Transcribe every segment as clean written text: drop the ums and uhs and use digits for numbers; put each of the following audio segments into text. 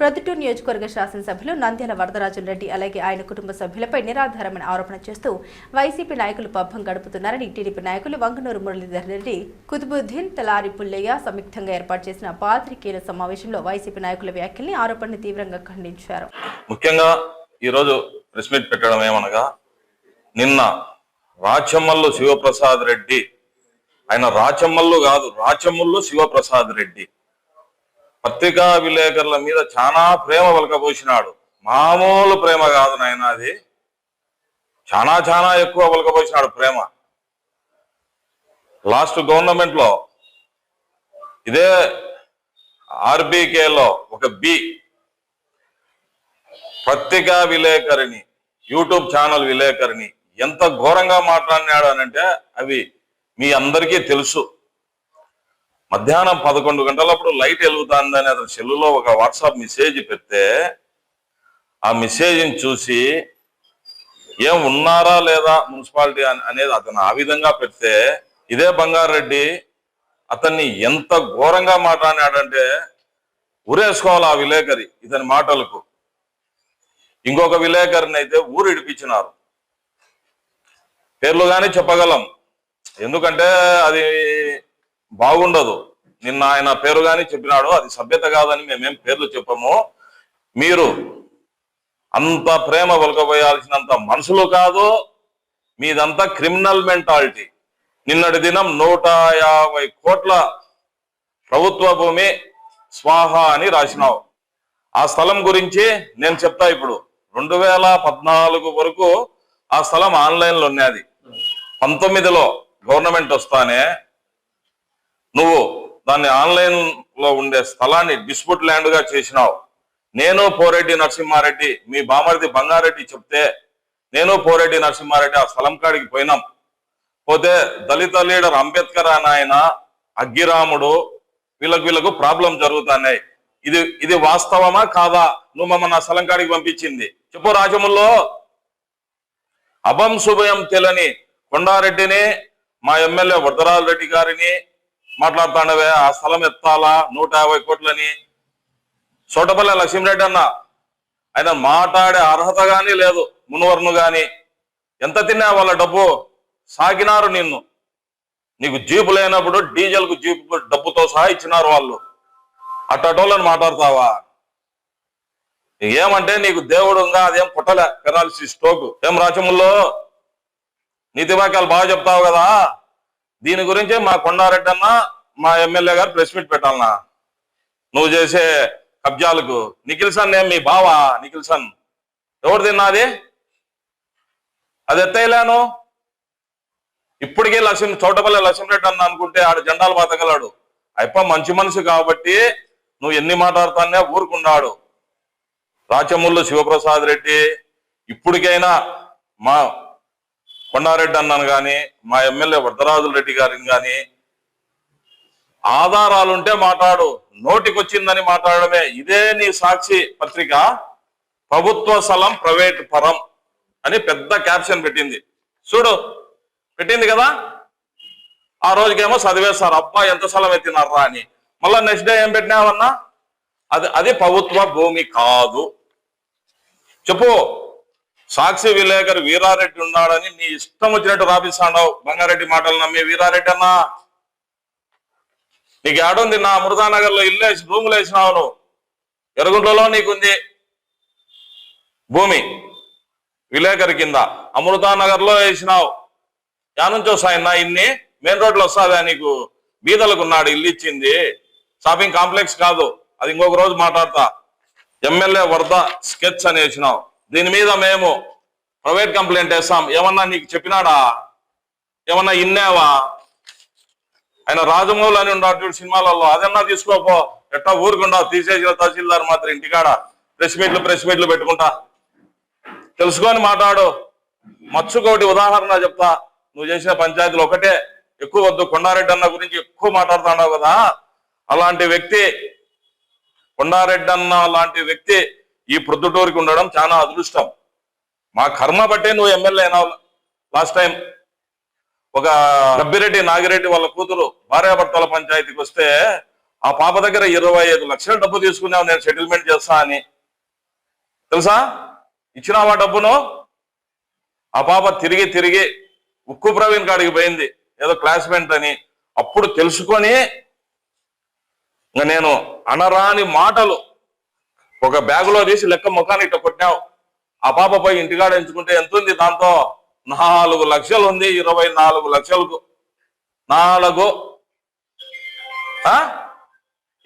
ప్రొద్దుటూరు నియోజకవర్గ శాసనసభ్యులు నంద్యాల వరదరాజుల రెడ్డి అలాగే ఆయన కుటుంబ సభ్యులపై నిరాధారమైన ఆరోపణ చేస్తూ వైసీపీ నాయకులు పబ్బం గడుపుతున్నారని టీడీపీ నాయకులు వంగనూరు మురళీధర్ రెడ్డి, కుతుబుద్దీన్, తలారి పుల్లయ్య సంయుక్తంగా ఏర్పాటు చేసిన పాత్రికేయుల సమావేశంలో వైసీపీ నాయకుల వ్యాఖ్యల్ని ఆరోపణని తీవ్రంగా ఖండించారు. ముఖ్యంగా ఈరోజు ప్రెస్ మీట్ పెట్టడం ఏమనగా, నిన్న రాచమల్లు శివప్రసాద్ రెడ్డి, ఆయన రాచమల్లు కాదు, రాచమల్లు శివప్రసాద్ రెడ్డి పత్రికా విలేకరుల మీద చాలా ప్రేమ వలకపోసినాడు. మామూలు ప్రేమ కాదు నాయన, అది చాలా చాలా ఎక్కువ వలకపోసినాడు ప్రేమ. లాస్ట్ గవర్నమెంట్ లో ఇదే ఆర్బీకేలో ఒక పత్రికా విలేకరిని, యూట్యూబ్ ఛానల్ విలేకరిని ఎంత ఘోరంగా మాట్లాడినాడు అనంటే అవి మీ అందరికీ తెలుసు. మధ్యాహ్నం 11 గంటలప్పుడు లైట్ వెలుగుతుందని అతని సెల్లులో ఒక వాట్సాప్ మెసేజ్ పెడితే ఆ మెసేజ్ని చూసి ఏం ఉన్నారా లేదా మున్సిపాలిటీ అనేది అతను ఆ విధంగా పెడితే, ఇదే బంగారెడ్డి అతన్ని ఎంత ఘోరంగా మాట్లాడినాడంటే ఊరేసుకోవాలి ఆ విలేకరి ఇతని మాటలకు. ఇంకొక విలేకరిని అయితే ఊరు ఇడిపించినారు. పేర్లు కానీ చెప్పగలం, ఎందుకంటే అది బాగుండదు. నిన్న ఆయన పేరు కానీ చెప్పినాడు, అది సభ్యత కాదని మేమేం పేర్లు చెప్పము. మీరు అంత ప్రేమ ఒలకపోయాల్సినంత మనుషులు కాదు, మీదంతా క్రిమినల్ మెంటాలిటీ. నిన్నటి దినం 150 కోట్ల ప్రభుత్వ భూమి స్వాహా అని రాసినావు. ఆ స్థలం గురించి నేను చెప్తా. ఇప్పుడు 2014 వరకు ఆ స్థలం ఆన్లైన్లో ఉన్నది. 19లో గవర్నమెంట్ వస్తానే నువ్వు దాన్ని ఆన్లైన్ లో ఉండే స్థలాన్ని డిస్ప్యూట్ ల్యాండ్ గా చేసినావు. నేను పోరెడ్డి నరసింహారెడ్డి, మీ బామర్ది బంగారెడ్డి చెప్తే నేను పోరెడ్డి నరసింహారెడ్డి ఆ స్థలం కాడికి పోయినాం. పోతే దళిత లీడర్ అంబేద్కర్ అని ఆయన, అగ్గిరాముడు, వీళ్ళకు ప్రాబ్లం జరుగుతున్నాయి. ఇది వాస్తవమా కాదా? నువ్వు మమ్మల్ని ఆ స్థలం కాడికి పంపించింది చెప్పు. రాజముల్లో అభం శుభయం తెలని కొండారెడ్డిని, మా ఎమ్మెల్యే వరదరాజు రెడ్డి గారిని మాట్లాడుతాండవే ఆ స్థలం ఎత్తాలా 150 కోట్లని. చోటపల్లి లక్ష్మీరెడ్డి అన్న, ఆయన మాట్లాడే అర్హత గానీ లేదు. మునువర్ను గాని ఎంత తిన్నా వాళ్ళ డబ్బు సాగినారు నిన్ను. నీకు జీపు లేనప్పుడు డీజిల్ కు జీపు డబ్బుతో సహా ఇచ్చినారు వాళ్ళు. అట్టటోళ్ళని మాట్లాడతావా? ఏమంటే నీకు దేవుడు ఉందా? అదేం పుట్టలే పెరాలసిస్ స్ట్రోక్. ఏం రాచముల్లో నీతి వాక్యాలు బాగా చెప్తావు కదా. దీని గురించే మా కొండారెడ్డి అన్న, మా ఎమ్మెల్యే గారు ప్రెస్ మీట్ పెట్టాలన్నా. నువ్వు చేసే కబ్జాలకు నిఖిల్సన్ ఏం మీ బావా? నిఖిల్సన్ ఎవరు తిన్నాది? అది ఎత్తేయలేను. ఇప్పటికే చోటపల్లి లక్ష్మీరెడ్డి అన్న అనుకుంటే ఆడ జెండాలు బాతగలాడు. అప్ప మంచి మనిషి కాబట్టి నువ్వు ఎన్ని మాట్లాడుతానే ఊరుకున్నాడు. రాచమల్లు శివప్రసాద్ రెడ్డి ఇప్పటికైనా మా కొండారెడ్డి అన్నను కానీ, మా ఎమ్మెల్యే వరదరాజుల రెడ్డి గారిని కానీ ఆధారాలుంటే మాట్లాడు. నోటికొచ్చిందని మాట్లాడమే. ఇదే నీ సాక్షి పత్రిక ప్రభుత్వ స్థలం ప్రైవేట్ పరం అని పెద్ద క్యాప్షన్ పెట్టింది. చూడు, పెట్టింది కదా. ఆ రోజుకేమో చదివేస్తారు, అబ్బా ఎంత స్థలం ఎత్తినారా అని. మళ్ళా నెక్స్ట్ డే ఏం పెట్టినావన్నా? అది ప్రభుత్వ భూమి కాదు. చెప్పు. సాక్షి విలేకరు వీరారెడ్డి ఉన్నాడని నీ ఇష్టం వచ్చినట్టు రాపిస్తాడావు. బంగారెడ్డి మాటలు నమ్మి వీరారెడ్డి అన్నా, నీకు ఏడుంది? నా అమృతానగర్ లో ఇల్లు వేసి రూములు వేసినావు నువ్వు. ఎరుగుంట్లలో నీకుంది భూమి విలేకరి కింద. అమృతానగర్ లో వేసినావు. యానుంచి వస్తాయన్నా ఇన్ని? మెయిన్ రోడ్లో వస్తాదా నీకు? బీదలకు ఉన్నాడు ఇల్లు ఇచ్చింది, షాపింగ్ కాంప్లెక్స్ కాదు. అది ఇంకొక రోజు మాట్లాడతా. ఎమ్మెల్యే వరద స్కెచ్ అని వేసినావు. దీని మీద మేము ప్రైవేట్ కంప్లైంట్ వేస్తాం. ఏమన్నా నీకు చెప్పినాడా? ఏమన్నా ఇన్నావా? ఆయన రాజమౌళి అని ఉన్నాడు సినిమాలలో, అదన్నా తీసుకోపో. ఎట్టా ఊరుకుండా తీసేసిన తహసీల్దార్ మాత్రం ఇంటికాడ ప్రెస్ మీట్లు పెట్టుకుంటా. తెలుసుకొని మాట్లాడు. మచ్చుకోటి ఉదాహరణ చెప్తా. నువ్వు చేసిన పంచాయతీలు ఒకటే, ఎక్కువ వద్దు. కొండారెడ్డి అన్న గురించి ఎక్కువ మాట్లాడుతున్నావు కదా. అలాంటి వ్యక్తి కొండారెడ్డి అన్న లాంటి వ్యక్తి ఈ ప్రొద్దుటూరుకి ఉండడం చాలా అదృష్టం. మా కర్మ బట్టే నువ్వు ఎమ్మెల్యే అయినావు. లాస్ట్ టైం ఒక గబ్బిరెడ్డి నాగిరెడ్డి వాళ్ళ కూతురు భార్యాభర్తల పంచాయతీకి వస్తే ఆ పాప దగ్గర 25 లక్షలు డబ్బు తీసుకున్నావు, నేను సెటిల్మెంట్ చేస్తా అని. తెలుసా? ఇచ్చినావా డబ్బును? ఆ పాప తిరిగి తిరిగి ఉక్కు ప్రవీణ్ కాడికి పోయింది, ఏదో క్లాస్మేట్ అని. అప్పుడు తెలుసుకొని నేను అనరాని మాటలు ఒక బ్యాగులో తీసి లెక్క ముఖాన్ని ఇట్ట కొట్టావు. ఆ పాప పోయి ఇంటికాడ ఎంచుకుంటే ఎంత ఉంది? దాంతో 4 లక్షలు ఉంది. 24 లక్షలకు 4.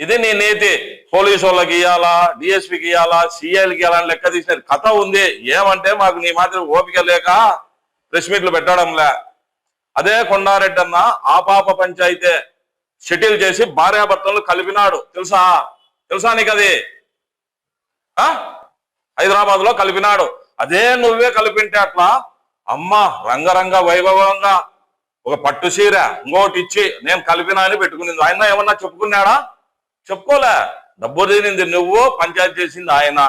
ఇది నీ నీతి. పోలీసు వాళ్ళకి ఇవ్వాలా, డిఎస్పీకి ఇవ్వాలా, సిఐలకి ఇవ్వాలని లెక్క తీసిన కథ ఉంది. ఏమంటే మాకు నీ మాదిరి ఓపిక లేక ప్రెస్ మీట్లు పెట్టడంలే. అదే కొండారెడ్డి అన్న ఆ పాప పంచాయితే సెటిల్ చేసి భార్యాభర్తలు కలిపినాడు. తెలుసా నీకు అది? హైదరాబాద్ లో కలిపినాడు. అదే నువ్వే కలిపింటే అట్లా అమ్మ రంగరంగ వైభవంగా ఒక పట్టు చీర ఇంకోటి ఇచ్చి నేను కలిపినా అని పెట్టుకునింది. ఆయన ఏమన్నా చెప్పుకున్నాడా? చెప్పుకోలే. డబ్బు తినింది నువ్వు, పంచాయతీ చేసింది ఆయన.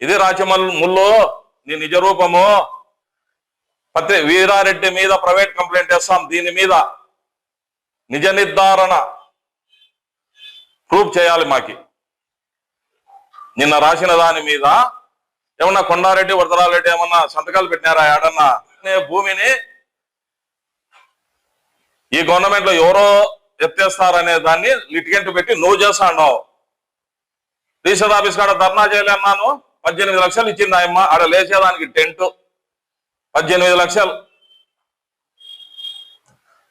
ఇది రాచమల్లు నీ నిజ రూపము. వీరారెడ్డి మీద ప్రైవేట్ కంప్లైంట్ చేస్తాం. దీని మీద నిజ నిర్ధారణ ప్రూఫ్ చేయాలి మాకి. నిన్న రాసిన దాని మీద ఏమన్నా కొండారెడ్డి వరదరారెడ్డి ఏమన్నా సంతకాలు పెట్టినారా? ఏడన్నా భూమిని ఈ గవర్నమెంట్ లో ఎవరో ఎత్తేస్తారనే దాన్ని లిటిగెంట్ పెట్టి నువ్వు చేస్తా అన్నావు. రిజిస్టర్ ఆఫీస్ కాడ ధర్నా చేయలేన్నాను. 18 లక్షలు ఇచ్చింది ఆయమ్మ. ఆడ లేచేదానికి టెంట్ 18 లక్షలు.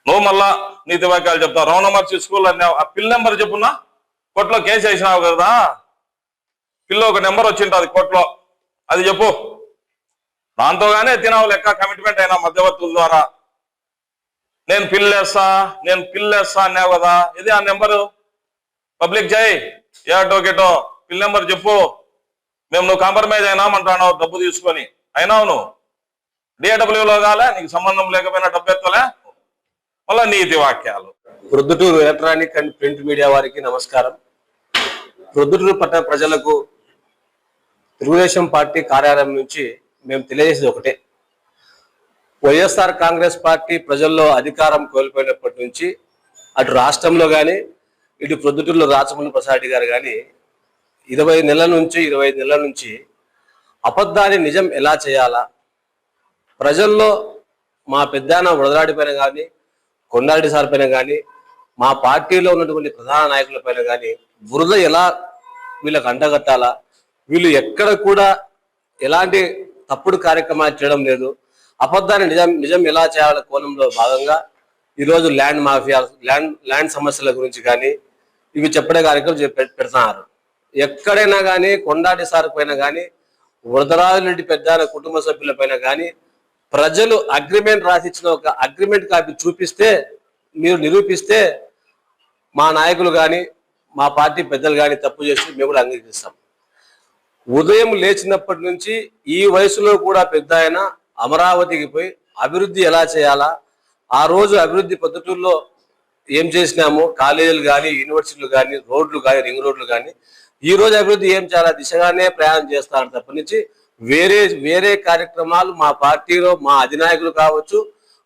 నువ్వు మళ్ళా నీతి వాక్యాలు చెప్తావు. రౌనమర్చి స్కూల్ అన్నావు. ఆ పిల్ నెంబర్ చెప్పున్నా. కోర్టులో కేసు వేసినావు కదా, పిల్ల ఒక నెంబర్ వచ్చింటది కోర్టులో, అది చెప్పు. దాంతోగానే తినావు లెక్క. కమిట్మెంట్ అయినా మధ్యవర్తుల ద్వారా నేను పిల్లేస్తా అన్నావు కదా, ఇది ఆ నెంబరు పబ్లిక్ చేయి. ఏ అటోకేటో పిల్ నెంబర్ చెప్పు. మేము నువ్వు కాంప్రమైజ్ అయినామంటావు డబ్బు తీసుకొని. అయినావు నువ్వు డిఏడబ్ల్యూలో కాలే, నీకు సంబంధం లేకపోయినా డబ్బు ఎత్తలే. మళ్ళా నీతి వాక్యాలు. Proddatur electronic and print media వారికి నమస్కారం. ప్రొద్దుటూరు పట్టణ ప్రజలకు తెలుగుదేశం పార్టీ కార్యాలయం నుంచి మేము తెలియజేసేది ఒకటే. వైఎస్ఆర్ కాంగ్రెస్ పార్టీ ప్రజల్లో అధికారం కోల్పోయినప్పటి నుంచి అటు రాష్ట్రంలో కానీ ఇటు ప్రొద్దుటూరులో రాచమల్లు ప్రసాద్ గారు కానీ 25 నెలల నుంచి అబద్ధాన్ని నిజం ఎలా చేయాలా, ప్రజల్లో మా పెద్దాన వరదరాడి పైన కానీ కొండారెడ్డి సార్ పైన కానీ మా పార్టీలో ఉన్నటువంటి ప్రధాన నాయకుల పైన కానీ బురద ఎలా వీళ్ళకి అంటగట్టాలా, వీళ్ళు ఎక్కడ కూడా ఎలాంటి తప్పుడు కార్యక్రమాలు చేయడం లేదు, అబద్ధాన్ని నిజం ఎలా చేయాల కోణంలో భాగంగా ఈరోజు ల్యాండ్ మాఫియా ల్యాండ్ సమస్యల గురించి కానీ ఇవి చెప్పడే కార్యక్రమం పెడుతున్నారు. ఎక్కడైనా కానీ కొండారెడ్డి సార్ పైన కానీ వరదరాజరెడ్డి పెద్ద కుటుంబ సభ్యుల పైన కానీ ప్రజలు అగ్రిమెంట్ రాసిచ్చిన ఒక అగ్రిమెంట్ కాపీ చూపిస్తే, మీరు నిరూపిస్తే మా నాయకులు కానీ మా పార్టీ పెద్దలు కానీ తప్పు చేసి మేము కూడా అంగీకరిస్తాం. ఉదయం లేచినప్పటి నుంచి ఈ వయసులో కూడా పెద్ద ఆయన అమరావతికి పోయి అభివృద్ధి ఎలా చేయాలా, ఆ రోజు అభివృద్ధి పొద్దుటూరులో ఏం చేసినాము, కాలేజీలు కానీ యూనివర్సిటీలు కానీ రోడ్లు కానీ రింగ్ రోడ్లు కానీ ఈ రోజు అభివృద్ధి ఏం చేయాలా దిశగానే ప్రయాణం చేస్తాను తప్ప నుంచి వేరే కార్యక్రమాలు మా పార్టీలో మా అధినాయకులు కావచ్చు,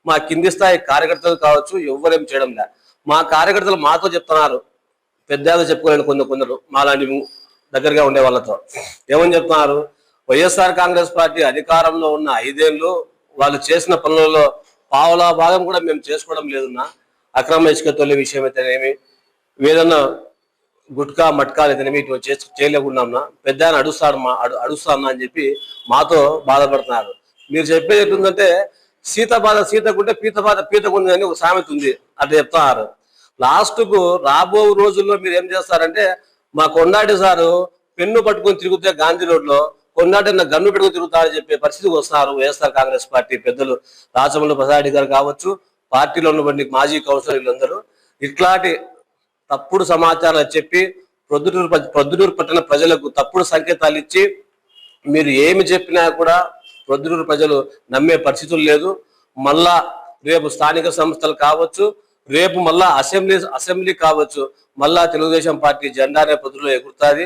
మా కింది స్థాయి కార్యకర్తలు కావచ్చు ఎవ్వరేం చేయడం లే. మా కార్యకర్తలు మాతో చెప్తున్నారు, పెద్దగా చెప్పుకోలేని కొందరు మాలాంటి దగ్గరగా ఉండే వాళ్ళతో ఏమని చెప్తున్నారు, వైఎస్ఆర్ కాంగ్రెస్ పార్టీ అధికారంలో ఉన్న 5 ఏళ్ళు వాళ్ళు చేసిన పనులలో పావులా భాగం కూడా మేము చేసుకోవడం లేదన్నా. అక్రమ ఇసుక తొలి విషయం అయితేనేమి, ఏదన్నా గుట్కా మట్కాలు అయితేనేమి ఇటు చేయలేకున్నాంనా, పెద్ద ఆయన అడుస్తానా అని చెప్పి మాతో బాధపడుతున్నారు. మీరు చెప్పేది ఎట్లుందంటే సీత బాధ సీతకుంటే పీత బాధ పీతకుంది అని ఒక సామెత ఉంది, అట్లా చెప్తున్నారు. లాస్ట్కు రాబో రోజుల్లో మీరు ఏం చేస్తారంటే మా కొండారెడ్డి సారు పెన్ను పట్టుకొని తిరుగుతే గాంధీ రోడ్లో కొండారెడ్డి గన్ను పెట్టుకుని తిరుగుతారని చెప్పే పరిస్థితికి వస్తున్నారు వైఎస్ఆర్ కాంగ్రెస్ పార్టీ పెద్దలు. రాచమల్లు ప్రసాద్ గారు కావచ్చు, పార్టీలో ఉన్నటువంటి మాజీ కౌన్సిలర్లందరూ ఇట్లాంటి తప్పుడు సమాచారాలు చెప్పి ప్రొద్దుటూరు పట్టణ ప్రజలకు తప్పుడు సంకేతాలు ఇచ్చి మీరు ఏమి చెప్పినా కూడా ప్రొద్దుటూరు ప్రజలు నమ్మే పరిస్థితులు లేదు. మళ్ళా రేపు స్థానిక సంస్థలు కావచ్చు, రేపు మళ్ళా అసెంబ్లీ కావచ్చు, మళ్ళా తెలుగుదేశం పార్టీ జెండానే పొద్దులో ఎగురుతుంది.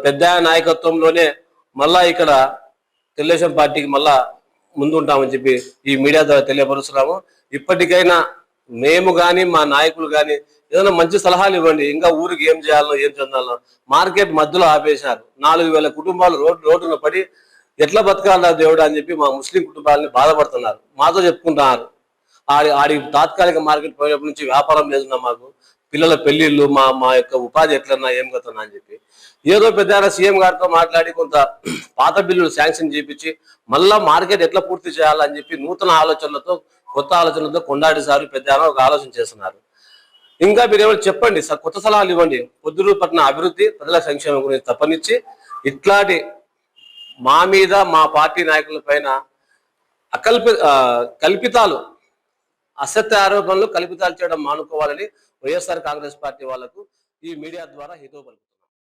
పెద్ద నాయకత్వంలోనే మళ్ళా ఇక్కడ తెలుగుదేశం పార్టీకి మళ్ళా ముందుంటామని చెప్పి ఈ మీడియా ద్వారా తెలియపరుస్తున్నాము. ఇప్పటికైనా మేము కానీ మా నాయకులు కానీ ఏదైనా మంచి సలహాలు ఇవ్వండి. ఇంకా ఊరికి ఏం చేయాలో ఏం చెందాలో మార్కెట్ మధ్యలో ఆపేశారు. 4,000 కుటుంబాలు రోడ్డున పడి ఎట్లా బతకాలా దేవుడు అని చెప్పి మా ముస్లిం కుటుంబాలని బాధపడుతున్నారు. మాతో చెప్పుకుంటున్నారు, ఆడి తాత్కాలిక మార్కెట్ పోయినప్పటి నుంచి వ్యాపారం లేదున్నా, మాకు పిల్లల పెళ్లిళ్ళు, మా యొక్క ఉపాధి ఎట్లన్నా ఏం కథనా అని చెప్పి ఏదో పెద్ద సీఎం గారితో మాట్లాడి కొంత పాత బిల్లులు శాంక్షన్ చేయించి మళ్ళా మార్కెట్ ఎట్లా పూర్తి చేయాలని చెప్పి నూతన ఆలోచనలతో, కొత్త ఆలోచనలతో కొండాడి సార్ పెద్ద ఒక ఆలోచన చేస్తున్నారు. ఇంకా మీరు ఏమైనా చెప్పండి, కొత్త సలహాలు ఇవ్వండి. పొద్దుటూరు పట్టణ అభివృద్ధి, ప్రజల సంక్షేమం గురించి తప్పనిచ్చి ఇట్లాంటి మా మీద, మా పార్టీ నాయకుల పైన కల్పితాలు, అసత్య ఆరోపణలు, కల్పితాలు చేయడం మానుకోవాలని వైఎస్ఆర్ కాంగ్రెస్ పార్టీ వాళ్లకు ఈ మీడియా ద్వారా హితవు పలుకుతున్నాను.